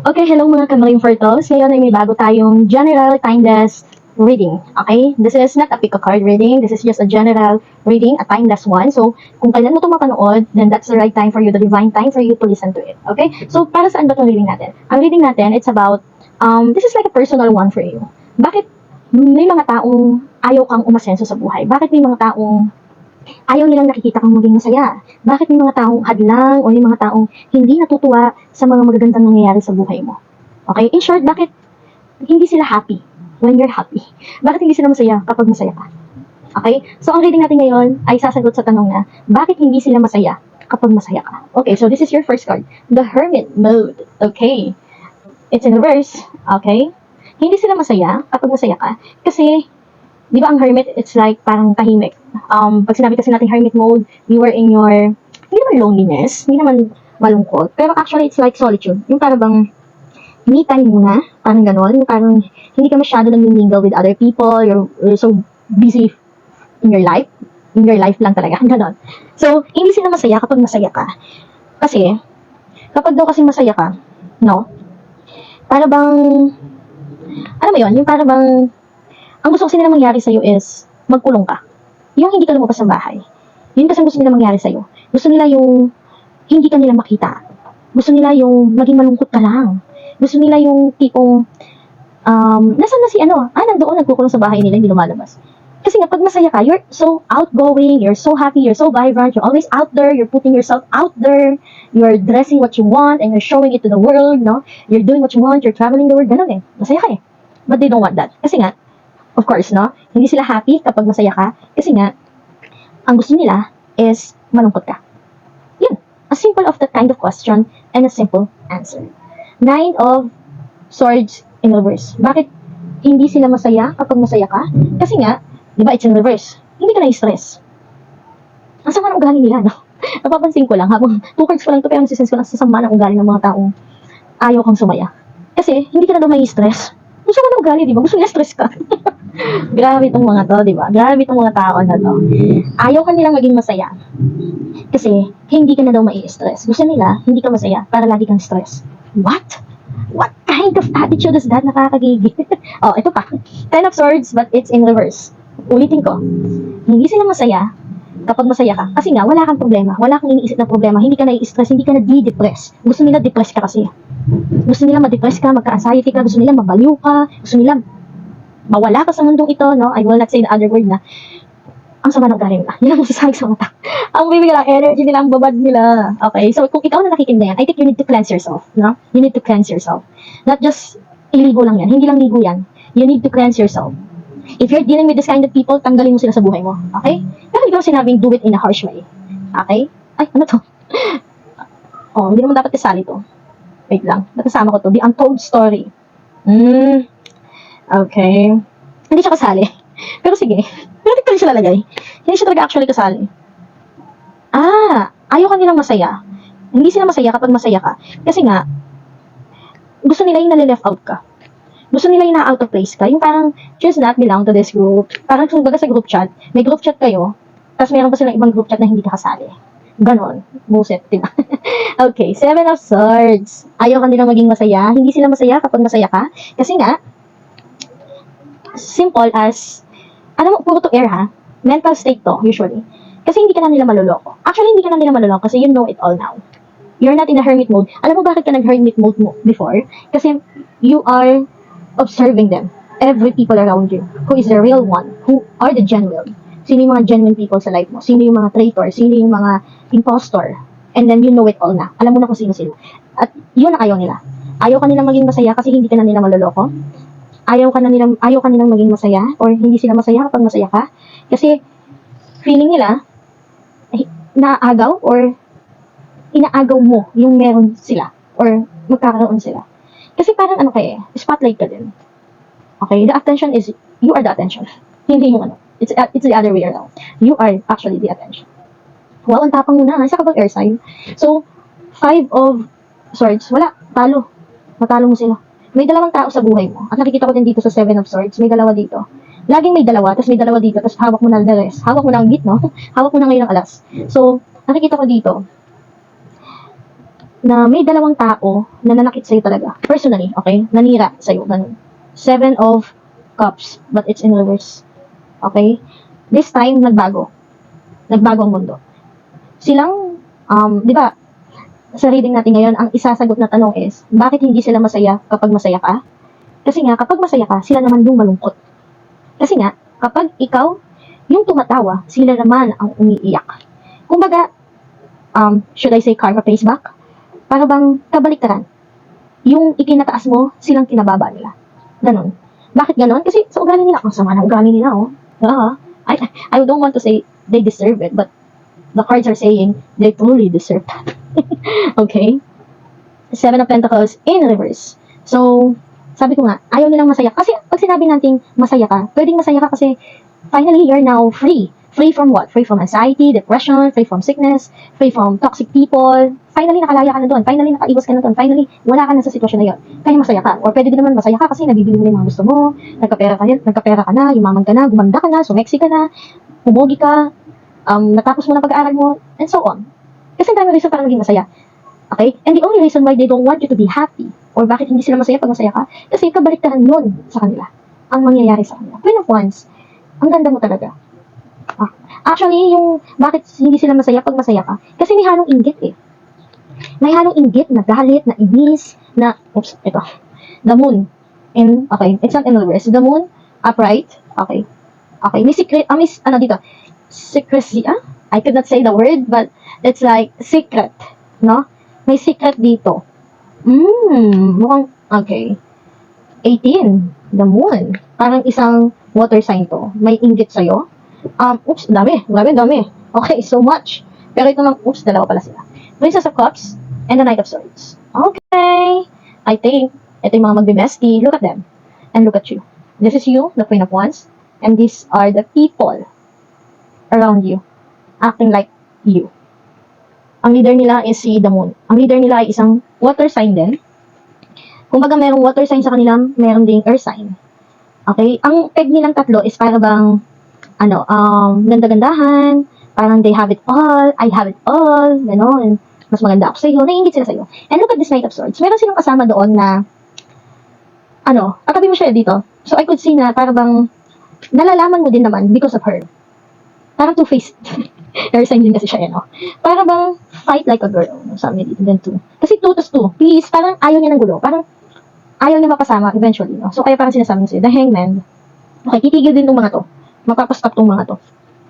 Okay, hello mga kamaring Fertos. Ngayon ay may bago tayong general timeless reading. Okay? This is not a pick a card reading. This is just a general reading, a timeless one. So, kung kailan mo ito mapanood, then that's the right time for you, the divine time for you to listen to it. Okay? So, para saan ba itong reading natin? Ang reading natin, it's about, this is like a personal one for you. Bakit may mga taong ayaw kang umasenso sa buhay? Bakit may mga taong ayaw nilang nakikita kang maging masaya? Bakit may mga taong hadlang o may mga taong hindi natutuwa sa mga magagandang nangyayari sa buhay mo? Okay? In short, bakit hindi sila happy when you're happy? Bakit hindi sila masaya kapag masaya ka? Okay? So, ang reading natin ngayon ay sasagot sa tanong na, bakit hindi sila masaya kapag masaya ka? Okay, so this is your first card. The Hermit Mode. Okay. It's in reverse. Okay? Hindi sila masaya kapag masaya ka kasi di ba ang hermit, it's like parang tahimik. Pag sinabi kasi natin hermit mode, you are in your, hindi naman loneliness, hindi naman malungkot, pero actually it's like solitude. Yung parang bang, me time muna, parang ganon, yung parang hindi ka masyado nag-mingle with other people, you're so busy in your life lang talaga, ganon. So, hindi sila masaya kapag masaya ka. Kasi, kapag daw kasi masaya ka, no, para bang, ano ba yun, yung para bang, ang gusto kasi nila mangyari sa'yo is, magkulong ka. Yung hindi ka lumabas ng bahay. Yun kasi ang gusto nila mangyari sa'yo. Gusto nila yung, hindi ka nila makita. Gusto nila yung, maging malungkot ka lang. Gusto nila yung tipong, nasan na si nandoon, nagkukulong sa bahay nila, hindi lumalabas. Kasi nga, pag masaya ka, you're so outgoing, you're so happy, you're so vibrant, you're always out there, you're putting yourself out there, you're dressing what you want, and you're showing it to the world, no? You're doing what you want, you're traveling the world, ganun eh. Masaya ka eh. But they don't want that. Kasi nga, of course, no? Hindi sila happy kapag masaya ka kasi nga, ang gusto nila is malungkot ka. Yun. A simple of that kind of question and a simple answer. 9 of Swords in reverse. Bakit hindi sila masaya kapag masaya ka? Kasi nga, di ba, it's in reverse. Hindi ka na-stress. Ang sama ng ugali nila, no? Napapansin ko lang, habang 2 cards ko lang ito, pero nasisense ko lang sa sama ng ugali ng mga taong ayaw kang sumaya. Kasi, hindi ka na daw may stress. Ang sama ng ugali, di ba? Gusto nila stress ka. Grabe itong mga to, di ba? Grabe itong mga tao na to. Ayaw ka nilang maging masaya. Kasi, hindi ka na daw mai-stress. Gusto nila, hindi ka masaya para lagi kang stress. What? What kind of attitude is that? Nakakagigil. Oh, ito pa. 10 of Swords, but it's in reverse. Ulitin ko. Hindi sila masaya kapag masaya ka. Kasi nga, wala kang problema. Wala kang iniisip na problema. Hindi ka na-i-stress. Hindi ka na-de-depress. Gusto nila depress ka kasi. Gusto nila ma-depress ka, magka-anxiety ka. Gusto nila mabaliw ka. Gusto nila mawala ka sa mundong ito, no? I will not say the other word na ang sama ng galing nila. Yan ang masasabi sa mata. Ang bibigay lang, energy nila, ang babad nila. Okay, so kung ikaw na nakikinig yan, I think you need to cleanse yourself, no? You need to cleanse yourself. Not just iligo lang yan. Hindi lang ligo yan. You need to cleanse yourself. If you're dealing with this kind of people, tanggalin mo sila sa buhay mo. Okay? Pero hindi ko sinabing do it in a harsh way. Okay? Ay, ano to? Oh, hindi naman dapat kasali to. Wait lang. Nakasama ko to. The Untold Story. Okay. Hindi siya kasali. Pero sige. Pero dito rin siya lalagay. Hindi siya talaga actually kasali. Ayaw ka nilang masaya. Hindi sila masaya kapag masaya ka. Kasi nga, gusto nila yung nalileft out ka. Gusto nila yung na-out of place ka. Yung parang, just not belong to this group. Parang kung baga sa group chat, may group chat kayo, tapos meron pa silang ibang group chat na hindi ka kasali. Ganon. Buset, diba? Okay, 7 of Swords. Ayaw ka nilang maging masaya. Hindi sila masaya kapag masaya ka. Kasi nga, simple as, puro to air ha, mental state to, usually. Kasi hindi ka na nila maloloko. Actually, hindi ka na nila maloloko kasi you know it all now. You're not in a hermit mode. Alam mo bakit ka nag-hermit mode mo before? Kasi you are observing them, every people around you, who is the real one, who are the genuine. Sino yung mga genuine people sa life mo? Sino yung mga traitor? Sino yung mga impostor? And then you know it all na. Alam mo na kung sino-sino. At yun ang ayaw nila. Ayaw ka nilang maging masaya kasi hindi ka na nila maloloko. Ayaw ka nilang maging masaya or hindi sila masaya kapag masaya ka kasi feeling nila naagaw or inaagaw mo yung meron sila or magkakaroon sila. Kasi parang spotlight ka din. Okay, the attention is, you are the attention. Hindi yung it's the other way around. You are actually the attention. Wow, ang tapang mo na, isa ka bang air sign? So, 5 of Swords, wala, talo. Matalo mo sila. May dalawang tao sa buhay mo. At nakikita ko din dito sa 7 of Swords, may dalawa dito. Laging may dalawa, tapos may dalawa dito, tapos hawak mo na the rest. Hawak mo na ang git, no? Hawak mo na ngayon ang alas. So, nakikita ko dito, na may dalawang tao na nanakit sa'yo talaga. Personally, okay? Nanira sa'yo. Ganun. 7 of Cups, but it's in reverse. Okay? This time, nagbago. Nagbago ang mundo. Silang, di ba, sa reading natin ngayon, ang isasagot na tanong is, bakit hindi sila masaya kapag masaya ka? Kasi nga, kapag masaya ka, sila naman yung malungkot. Kasi nga, kapag ikaw yung tumatawa, sila naman ang umiiyak. Kumbaga, should I say karma pays back? Para bang kabaliktaran. Yung ikinataas mo, silang kinababa nila. Ganon. Bakit ganon? Kasi sa ugali nila, ang sama ng ugali nila, oh. I don't want to say they deserve it, but the cards are saying they truly deserve that. Okay? 7 of Pentacles in reverse. So, sabi ko nga, ayaw nilang masaya. Kasi pag sinabi nating masaya ka, pwedeng masaya ka kasi finally you're now free. Free from what? Free from anxiety, depression, free from sickness, free from toxic people. Finally, nakalaya ka na doon. Finally, nakaiwas ka na doon. Finally, wala ka na sa sitwasyon na yun. Kaya masaya ka. Or pwede din naman masaya ka kasi nabibili mo na yung mga gusto mo, nagkapera ka na, yumaman ka na, gumanda ka na, sumeksi ka na, umugi ka, natapos mo na pag-aaral mo, and so on. Kasi dami reason para maging masaya. Okay? And the only reason why they don't want you to be happy, or bakit hindi sila masaya pag masaya ka, kasi kabaliktaran yun sa kanila. Ang mangyayari sa kanila. Queen of Wands, ang ganda mo talaga. Actually, yung bakit hindi sila masaya pag masaya ka, kasi may halong inggit eh. May halong inggit na galit, na inis, na, ito. The Moon. Okay, it's not in reverse. The Moon, upright. Okay. Okay, may secret, dito? Secrecy, I could not say the word, but it's like secret, no? May secret dito. Mukhang, okay. 18, the Moon. Parang isang water sign to. May inggit sa'yo. Dami. Okay, so much. Pero ito lang, dalawa pala sila. Princess of Cups and the Knight of Swords. Okay. I think, ito yung mga magbe-bestie. Look at them. And look at you. This is you, the Queen of Wands. And these are the people around you. Acting like you. Ang leader nila is si the Moon. Ang leader nila ay isang water sign din. Kumbaga merong water sign sa kanila, meron ding earth sign. Okay? Ang peg nilang tatlo is para bang ganda-gandahan, parang they have it all, I have it all, gano'n. Mas maganda ako sa'yo, naiingit sila sa'yo. And look at this Knight of Swords. Meron silang kasama doon na, katabi mo siya dito. So I could see na parang bang, nalalaman mo din naman because of her. Parang two-faced. Air sign din kasi siya, Parang bang, fight like a girl. Sabi niya dito, then two. Kasi 2 to 2. Please, parang ayaw niya ng gulo. Parang, ayaw niya mapasama eventually, So kaya parang sinasabi niya sa'yo, the Hangman, okay, titigil din itong mga to. Magpapastop tong mga to.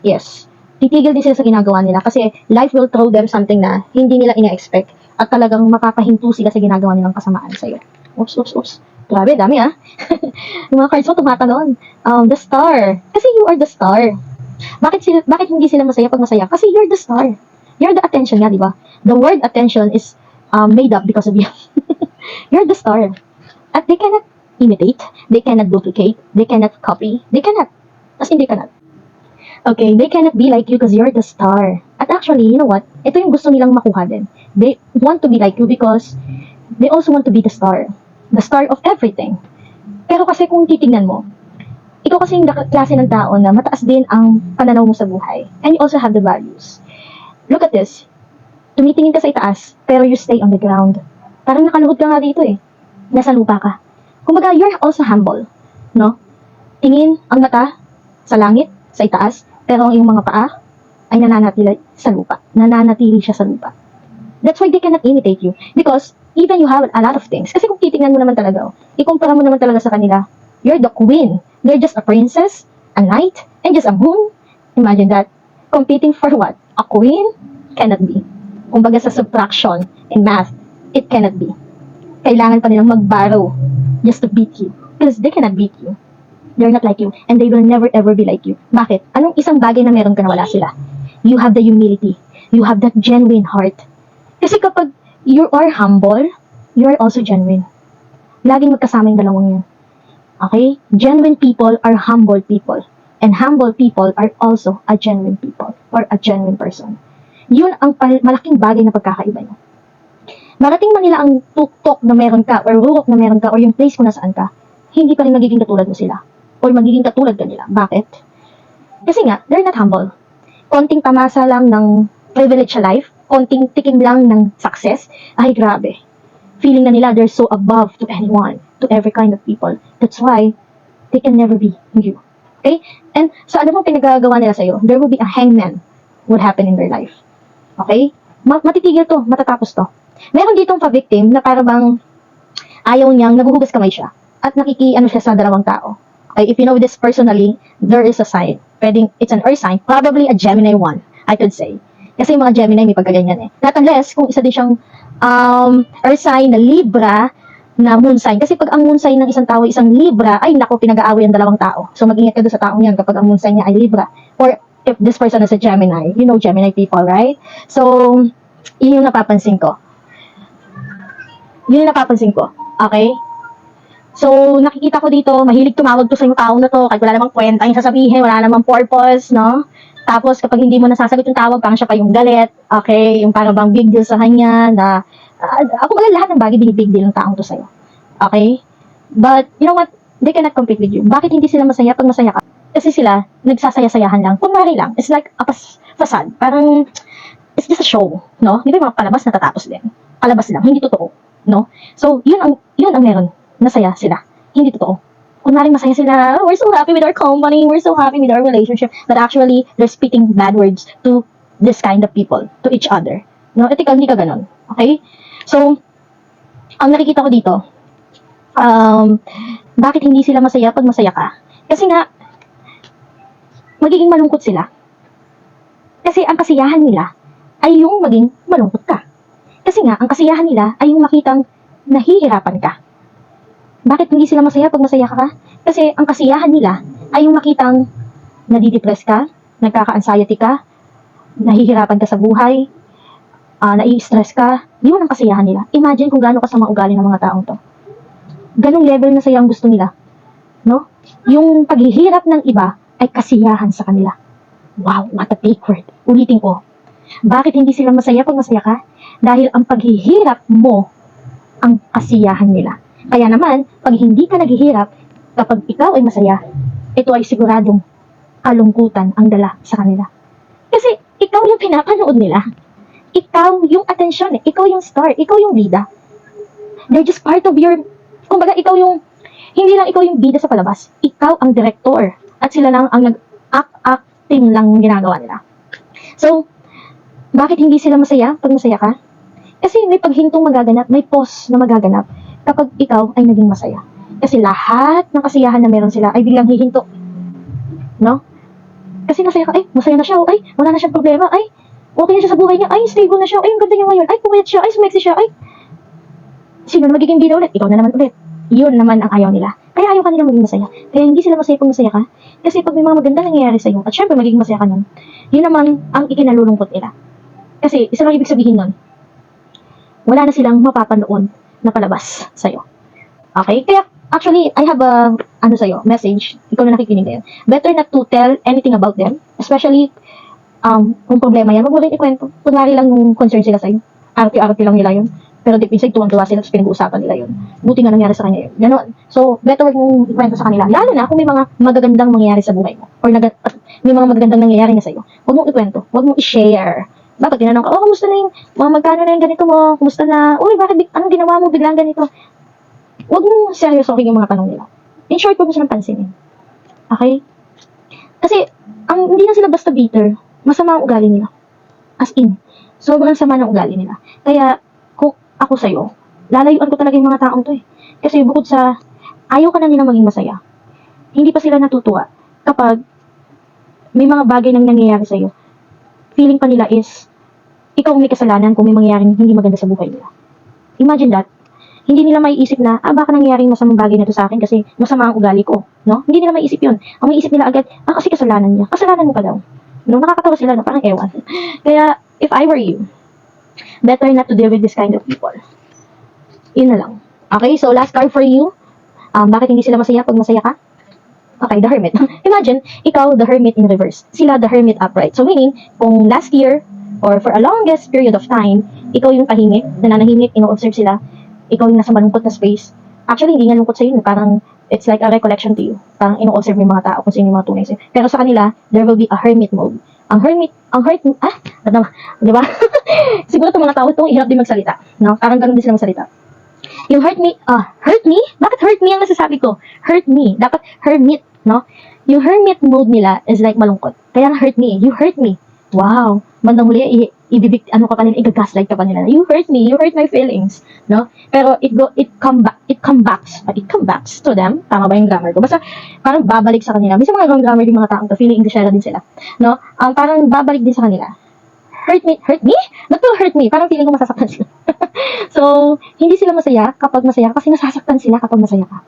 Yes. Titigil din sila sa ginagawa nila kasi life will throw them something na hindi nila ina-expect at talagang makapahinto sila sa ginagawa nilang kasamaan sa'yo. Oops. Grabe, dami Yung mga cards mo tumatalon. The Star. Kasi you are the star. Bakit hindi sila masaya pag masaya? Kasi you're the star. You're the attention nga, di ba? The word attention is made up because of you. You're the star. At they cannot imitate. They cannot duplicate. They cannot copy. They cannot. As in, they cannot. Okay, they cannot be like you because you're the star. At actually, you know what? Ito yung gusto nilang makuha din. They want to be like you because they also want to be the star. The star of everything. Pero kasi kung titingnan mo, ikaw kasi yung klase ng tao na mataas din ang pananaw mo sa buhay. And you also have the values. Look at this. Tumitingin ka sa itaas, pero you stay on the ground. Parang nakaluhod ka nga dito eh. Nasa lupa ka. Kumbaga, you're also humble. No? Tingin ang mata sa langit, sa itaas, pero ang iyong mga paa ay nananatili sa lupa. Nananatili siya sa lupa. That's why they cannot imitate you. Because even you have a lot of things. Kasi kung titingnan mo naman talaga, ikumpara mo naman talaga sa kanila, you're the queen. They're just a princess, a knight, and just a moon. Imagine that. Competing for what? A queen? Cannot be. Kumbaga sa subtraction in math, it cannot be. Kailangan pa nilang mag-borrow just to beat you. Because they cannot beat you. They're not like you. And they will never ever be like you. Bakit? Anong isang bagay na meron ka na wala sila? You have the humility. You have that genuine heart. Kasi kapag you are humble, you are also genuine. Laging magkasama yung dalawang yan. Okay? Genuine people are humble people. And humble people are also a genuine people. Or a genuine person. Yun ang malaking bagay na pagkakaiba nyo. Marating man nila ang tuktok na meron ka, or rurok na meron ka, or yung place kung nasaan ka, hindi pa rin magiging katulad mo sila. Or magiging katulad ka nila. Bakit? Kasi nga, they're not humble. Konting tamasa lang ng privilege sa life, konting tikim lang ng success, ay grabe. Feeling na nila they're so above to anyone, to every kind of people. That's why they can never be you. Okay? And so ano bang pinagagawa nila sa'yo? There will be a hangman would happen in their life. Okay? Matitigil to, matatapos to. Meron ditong pa-victim na para bang ayaw niyang naguhugas kamay siya at nakikiano siya sa dalawang tao. Okay? If you know this personally, there is a sign. Pwedeng, it's an earth sign, probably a Gemini one, I could say. Kasi yung mga Gemini may pagkaganyan eh. Not unless kung isa din siyang earth sign na Libra na moon sign. Kasi pag ang moon sign ng isang tao ay isang Libra, ay nako, pinag-aaway ang dalawang tao. So mag-ingat ka doon sa taong yan kapag ang moon sign niya ay Libra. Or if this person is a Gemini, you know Gemini people, right? So, yun yung napapansin ko. Yun yung napapansin ko. Okay? So, nakikita ko dito, mahilig tumawag to sa yung tao na to, kahit wala namang kwenta yung sasabihin, wala namang purpose, no? Tapos, kapag hindi mo nasasagot yung tawag, parang siya pa yung galit, okay? Yung parang bang big deal sa kanya, na, ako ba lahat ng bagay, big deal ng taong to sa'yo. Okay? But, you know what? They cannot compete with you. Bakit hindi sila masaya pag masaya ka? Kasi sila, nagsasaya-sayahan lang. Kunwari lang. It's like a facade. Parang, it's just a show, no? Di ba yung mga palabas natatapos din? Palabas lang, hindi totoo, no? So, yun ang meron. Nasaya sila. Hindi totoo. Kunwari masaya sila, oh, we're so happy with our company, we're so happy with our relationship, but actually, they're speaking bad words to this kind of people, to each other. No? At ikaw, hindi ka ganon. Okay? So, ang nakikita ko dito, bakit hindi sila masaya pag masaya ka? Kasi nga, magiging malungkot sila. Kasi ang kasiyahan nila ay yung maging malungkot ka. Kasi nga, ang kasiyahan nila ay yung makitang nahihirapan ka. Bakit hindi sila masaya pag masaya ka? Kasi ang kasiyahan nila ay yung makitang nadidepress ka, nagkaka-anxiety ka, nahihirapan ka sa buhay, nai-stress ka. Yun ang kasiyahan nila. Imagine kung gaano kasama ugali ng mga taong to. Ganong level na saya ang gusto nila. No? Yung paghihirap ng iba ay kasiyahan sa kanila. Wow, what a big word. Ulitin ko. Bakit hindi sila masaya pag masaya ka? Dahil ang paghihirap mo ang kasiyahan nila. Kaya naman, pag hindi ka naghihirap, kapag ikaw ay masaya, ito ay siguradong kalungkutan ang dala sa kanila. Kasi ikaw yung pinapanood nila. Ikaw yung atensyon eh. Ikaw yung star. Ikaw yung bida. They're just part of your, kumbaga ikaw yung, hindi lang ikaw yung bida sa palabas. Ikaw ang director. At sila lang ang nag-acting lang ginagawa nila. So, bakit hindi sila masaya pag masaya ka? Kasi may paghintong magaganap, may pause na magaganap kapag ikaw ay naging masaya. Kasi lahat ng kasiyahan na meron sila ay biglang hihinto. No? Kasi masaya ka, ay, masaya na siya, ay, wala na siyang problema, ay, okay na siya sa buhay niya, ay, stable na siya, ay, ang ganda niya ngayon, ay, pumayat siya, ay, sumexy siya, ay, sino na magiging bida ulit? Ikaw na naman ulit. Yun naman ang ayaw nila. Kaya ayaw kanila maging masaya. Kaya hindi sila masaya pag masaya ka. Kasi pag may mga maganda nangyayari sa'yo, at syempre magiging masaya ka nun, yun naman ang ikinalulungkot nila. Kasi isa lang ibig sabihin nun, wala na silang mapapanood na palabas sa'yo. Okay? Kaya, actually, I have a, message. Ikaw na nakikinig ngayon. Better not to tell anything about them. Especially, kung problema yan, huwag mo rin ikwento. Kunwari lang yung concern sila sa'yo. Arte-arte lang nila yun. Pero deep inside, tuwang-tuwa sila, tapos pinag-uusapan nila yun. Buti nga nangyari sa kanya yun. Ganon. So, better huwag mong ikwento sa kanila. Lalo na kung may mga magagandang mangyayari sa buhay mo. Or may mga magagandang nangyayari na sa'yo. Huwag mong ikwento. Huwag mong i-share. Bakit tinanong ka, oh, kumusta na yung, mga magkano na yung ganito mo? Kumusta na, uy, bakit, anong ginawa mo biglang ganito? Huwag mong seryosohin yung mga tanong nila. In short, huwag mo silang pansinin. Okay? Kasi, hindi na sila basta bitter. Masama ang ugali nila. As in, sobrang sama ng ugali nila. Kaya, kung ako sa'yo, lalayuan ko talaga yung mga taong to eh. Kasi bukod sa, ayaw ka na nilang maging masaya. Hindi pa sila natutuwa kapag may mga bagay nang nangyayari sa'yo. Feeling pa nila is, ikaw may kasalanan kung may mangyayaring hindi maganda sa buhay nila. Imagine that. Hindi nila maiisip na, baka nangyayaring masamang bagay na to sa akin kasi masama ang ugali ko. No? Hindi nila maiisip yun. Ang maiisip nila agad, kasi kasalanan niya. Kasalanan mo pa daw. No? Nakakatawa sila, no? Parang ewan. Kaya, if I were you, better not to deal with this kind of people. Yun na lang. Okay, so last card for you. Bakit hindi sila masaya pag masaya ka? Okay, the Hermit. Imagine, ikaw, the Hermit in reverse. Sila, the Hermit upright. So meaning, kung last year, or for a longest period of time, ikaw yung tahimik, nananahimik, ino-observe sila, ikaw yung nasa malungkot na space. Actually, hindi nga lungkot sa'yo, parang, it's like a recollection to you. Parang ino-observe yung mga tao kung sino yung mga tunay sa'yo. Pero sa kanila, there will be a hermit mode. Ano, di ba? Siguro itong mga tao itong hirap din magsalita, no? Parang ganun din sila magsalita. Yung hurt me? Bakit hurt me ang nasasabi ko? Hurt me. Dapat hermit, no? Yung hermit mode nila is like malungkot. Kaya hurt me. You hurt me. Wow. Bandang huli, ano ka pa nila, i-gaslight ka pa nila. You hurt me. You hurt my feelings, no? Pero it come back to them. Tama ba yung grammar ko? Basta, parang babalik sa kanila. Minsan mga grammar yung mga taong to, feeling Englishera din sila, no? Parang babalik din sa kanila. Hurt me? Not to hurt me. Parang feeling ko masasaktan sila. So, hindi sila masaya kapag masaya kasi nasasaktan sila kapag masaya ka.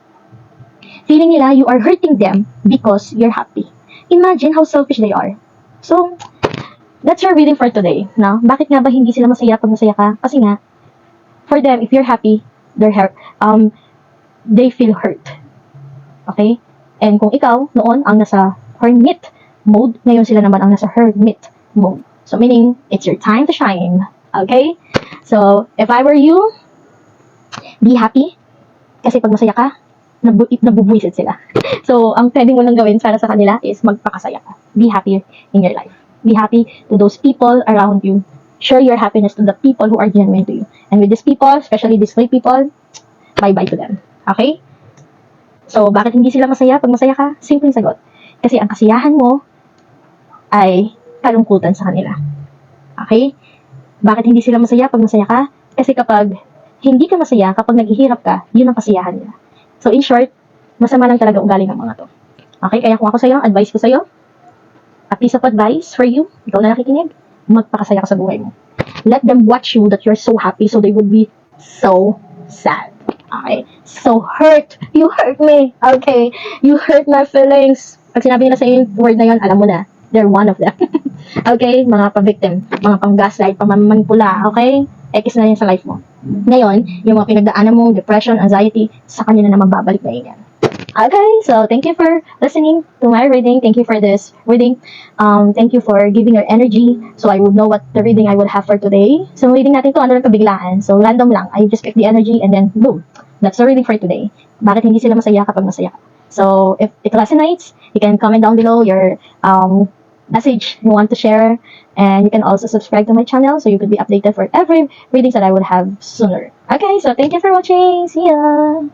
Feeling nila you are hurting them because you're happy. Imagine how selfish they are. So, that's your reading for today. No? Bakit nga ba hindi sila masaya pag masaya ka? Kasi nga, for them, if you're happy, they feel hurt. Okay? And kung ikaw, noon, ang nasa hermit mode, ngayon sila naman ang nasa hermit mode. So, meaning, it's your time to shine. Okay? So, if I were you, be happy. Kasi pag masaya ka, nabubuisit sila. So, ang pwede mo lang gawin para sa kanila is magpakasaya ka. Be happy in your life. Be happy to those people around you. Share your happiness to the people who are genuine to you. And with these people, especially these fake people, bye-bye to them. Okay? So, bakit hindi sila masaya pag masaya ka? Simpleng sagot. Kasi ang kasiyahan mo ay kalungkutan sa kanila. Okay? Bakit hindi sila masaya pag masaya ka? Kasi kapag hindi ka masaya, kapag naghihirap ka, yun ang kasiyahan nila. So, in short, masama lang talaga ugali ng mga to. Okay? Kaya kung ako sa'yo, advice ko sa'yo, a piece of advice for you, ikaw na nakikinig, magpakasaya ka sa buhay mo. Let them watch you that you're so happy so they would be so sad. Okay? So hurt. You hurt me. Okay? You hurt my feelings. Pag sinabi nila sa yung word na yun, alam mo na, they're one of them. Okay? Mga pa-victim, mga pang-gaslight, pang-manipula. Okay? X na yun sa life mo. Ngayon, yung mga pinagdaanan mo, depression, anxiety, sa kanila na magbabalik na yan. Okay, so thank you for listening to my reading. Thank you for this reading. Thank you for giving your energy so I would know what the reading I would have for today. So reading natin to, ano lang kabiglaan. So random lang. I just pick the energy and then boom. That's the reading for today. Bakit hindi sila masaya kapag masaya ka? So if it resonates, you can comment down below your message you want to share, and you can also subscribe to my channel so you could be updated for every readings that I would have sooner. Okay, so thank you for watching. See ya!